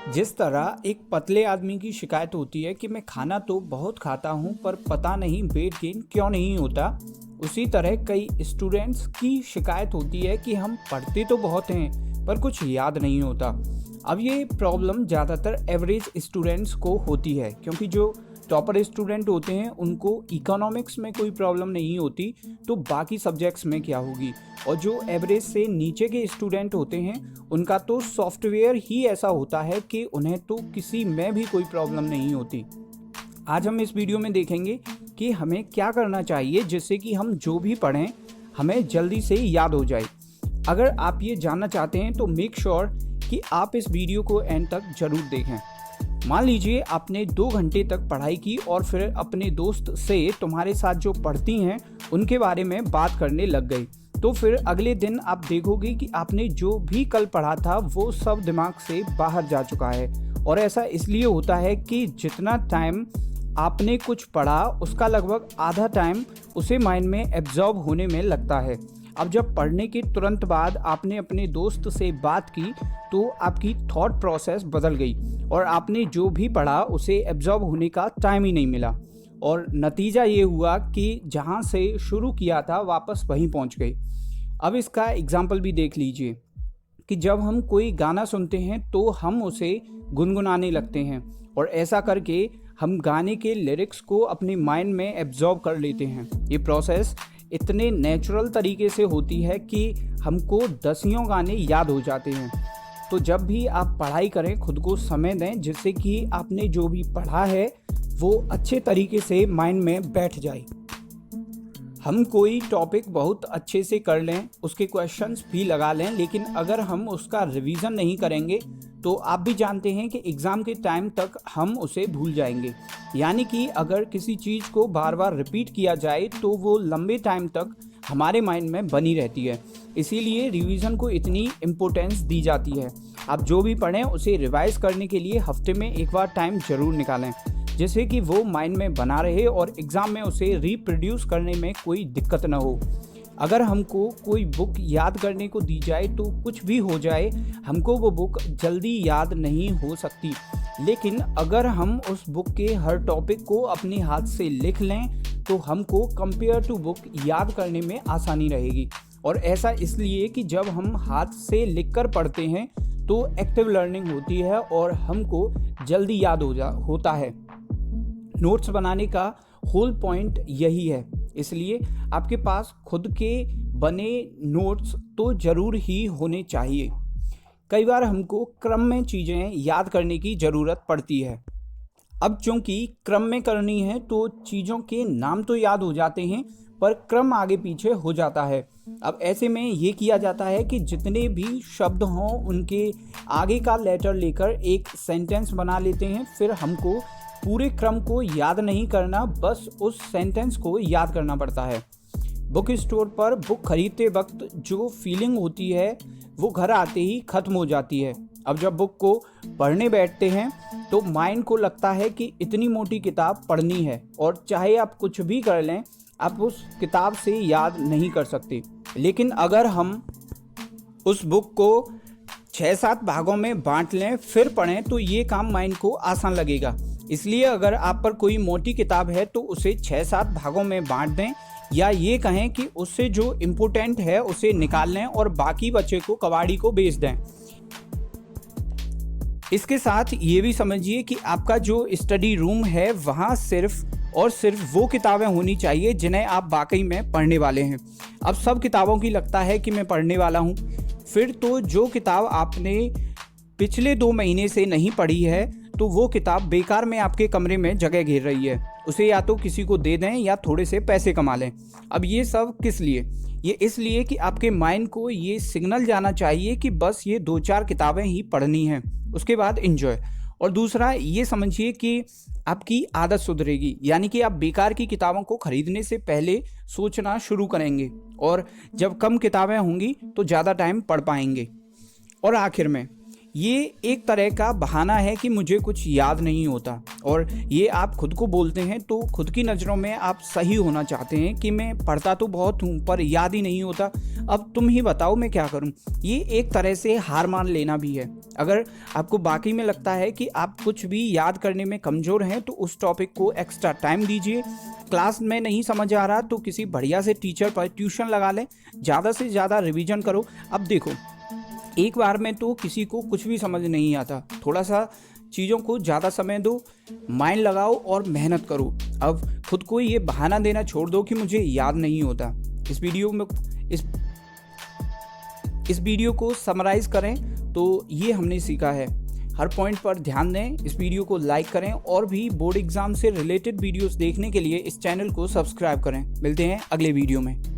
जिस तरह एक पतले आदमी की शिकायत होती है कि मैं खाना तो बहुत खाता हूँ पर पता नहीं वेट गेन क्यों नहीं होता, उसी तरह कई स्टूडेंट्स की शिकायत होती है कि हम पढ़ते तो बहुत हैं पर कुछ याद नहीं होता। अब ये प्रॉब्लम ज़्यादातर एवरेज स्टूडेंट्स को होती है, क्योंकि जो टॉपर स्टूडेंट होते हैं उनको इकोनॉमिक्स में कोई प्रॉब्लम नहीं होती, तो बाकी सब्जेक्ट्स में क्या होगी। और जो एवरेज से नीचे के स्टूडेंट होते हैं उनका तो सॉफ्टवेयर ही ऐसा होता है कि उन्हें तो किसी में भी कोई प्रॉब्लम नहीं होती। आज हम इस वीडियो में देखेंगे कि हमें क्या करना चाहिए जिससे कि हम जो भी पढ़ें हमें जल्दी से याद हो जाए। अगर आप ये जानना चाहते हैं तो मेक श्योर कि आप इस वीडियो को एंड तक जरूर देखें। मान लीजिए आपने 2 घंटे तक पढ़ाई की और फिर अपने दोस्त से तुम्हारे साथ जो पढ़ती हैं उनके बारे में बात करने लग गई, तो फिर अगले दिन आप देखोगे कि आपने जो भी कल पढ़ा था वो सब दिमाग से बाहर जा चुका है। और ऐसा इसलिए होता है कि जितना टाइम आपने कुछ पढ़ा उसका लगभग आधा टाइम उसे माइंड में एब्जॉर्ब होने में लगता है। अब जब पढ़ने के तुरंत बाद आपने अपने दोस्त से बात की तो आपकी थॉट प्रोसेस बदल गई और आपने जो भी पढ़ा उसे एब्जॉर्ब होने का टाइम ही नहीं मिला, और नतीजा ये हुआ कि जहाँ से शुरू किया था वापस वहीं पहुँच गए। अब इसका एग्जाम्पल भी देख लीजिए कि जब हम कोई गाना सुनते हैं तो हम उसे गुनगुनाने लगते हैं, और ऐसा करके हम गाने के लिरिक्स को अपने माइंड में एब्जॉर्ब कर लेते हैं। ये प्रोसेस इतने नेचुरल तरीके से होती है कि हमको दसियों गाने याद हो जाते हैं। तो जब भी आप पढ़ाई करें खुद को समय दें जिससे कि आपने जो भी पढ़ा है वो अच्छे तरीके से माइंड में बैठ जाए। हम कोई टॉपिक बहुत अच्छे से कर लें, उसके क्वेश्चंस भी लगा लें, लेकिन अगर हम उसका रिवीजन नहीं करेंगे तो आप भी जानते हैं कि एग्ज़ाम के टाइम तक हम उसे भूल जाएंगे। यानी कि अगर किसी चीज़ को बार बार रिपीट किया जाए तो वो लंबे टाइम तक हमारे माइंड में बनी रहती है। इसीलिए रिवीजन को इतनी इम्पोर्टेंस दी जाती है। आप जो भी पढ़ें उसे रिवाइज करने के लिए हफ्ते में एक बार टाइम ज़रूर निकालें, जिससे कि वो माइंड में बना रहे और एग्ज़ाम में उसे रिप्रोड्यूस करने में कोई दिक्कत ना हो। अगर हमको कोई बुक याद करने को दी जाए तो कुछ भी हो जाए हमको वो बुक जल्दी याद नहीं हो सकती, लेकिन अगर हम उस बुक के हर टॉपिक को अपने हाथ से लिख लें तो हमको कंपेयर टू बुक याद करने में आसानी रहेगी। और ऐसा इसलिए कि जब हम हाथ से लिखकर पढ़ते हैं तो एक्टिव लर्निंग होती है और हमको जल्दी याद होता है। नोट्स बनाने का होल पॉइंट यही है, इसलिए आपके पास खुद के बने नोट्स तो ज़रूर ही होने चाहिए। कई बार हमको क्रम में चीज़ें याद करने की ज़रूरत पड़ती है। अब चूँकि क्रम में करनी है तो चीज़ों के नाम तो याद हो जाते हैं पर क्रम आगे पीछे हो जाता है। अब ऐसे में ये किया जाता है कि जितने भी शब्द हों उनके आगे का लेटर लेकर एक सेंटेंस बना लेते हैं। फिर हमको पूरे क्रम को याद नहीं करना, बस उस सेंटेंस को याद करना पड़ता है। बुक स्टोर पर बुक खरीदते वक्त जो फीलिंग होती है वो घर आते ही ख़त्म हो जाती है। अब जब बुक को पढ़ने बैठते हैं तो माइंड को लगता है कि इतनी मोटी किताब पढ़नी है, और चाहे आप कुछ भी कर लें आप उस किताब से याद नहीं कर सकते। लेकिन अगर हम उस बुक को 6-7 भागों में बांट लें फिर पढ़ें तो ये काम माइंड को आसान लगेगा। इसलिए अगर आप पर कोई मोटी किताब है तो उसे 6-7 भागों में बांट दें, या ये कहें कि उससे जो इम्पोर्टेंट है उसे निकाल लें और बाकी बचे को कबाड़ी को बेच दें। इसके साथ ये भी समझिए कि आपका जो स्टडी रूम है वहाँ सिर्फ और सिर्फ वो किताबें होनी चाहिए जिन्हें आप वाकई में पढ़ने वाले हैं। अब सब किताबों की लगता है कि मैं पढ़ने वाला हूँ, फिर तो जो किताब आपने पिछले 2 महीने से नहीं पढ़ी है तो वो किताब बेकार में आपके कमरे में जगह घेर रही है। उसे या तो किसी को दे दें या थोड़े से पैसे कमा लें। अब ये सब किस लिए? ये इसलिए कि आपके माइंड को ये सिग्नल जाना चाहिए कि बस ये 2-4 किताबें ही पढ़नी हैं, उसके बाद एंजॉय। और दूसरा ये समझिए कि आपकी आदत सुधरेगी, यानी कि आप बेकार की किताबों को खरीदने से पहले सोचना शुरू करेंगे, और जब कम किताबें होंगी तो ज़्यादा टाइम पढ़ पाएंगे। और आखिर में ये एक तरह का बहाना है कि मुझे कुछ याद नहीं होता, और ये आप खुद को बोलते हैं तो खुद की नज़रों में आप सही होना चाहते हैं कि मैं पढ़ता तो बहुत हूँ पर याद ही नहीं होता। अब तुम ही बताओ मैं क्या करूं। ये एक तरह से हार मान लेना भी है। अगर आपको बाकी में लगता है कि आप कुछ भी याद करने में कमज़ोर हैं तो उस टॉपिक को एक्स्ट्रा टाइम दीजिए। क्लास में नहीं समझ आ रहा तो किसी बढ़िया से टीचर पर ट्यूशन लगा लें, ज़्यादा से ज़्यादा रिवीजन करो। अब देखो, एक बार में तो किसी को कुछ भी समझ नहीं आता, थोड़ा सा चीज़ों को ज़्यादा समय दो, माइंड लगाओ और मेहनत करो। अब खुद को ये बहाना देना छोड़ दो कि मुझे याद नहीं होता। इस वीडियो को समराइज़ करें तो ये हमने सीखा है, हर पॉइंट पर ध्यान दें। इस वीडियो को लाइक करें और भी बोर्ड एग्जाम से रिलेटेड वीडियोस देखने के लिए इस चैनल को सब्सक्राइब करें। मिलते हैं अगले वीडियो में।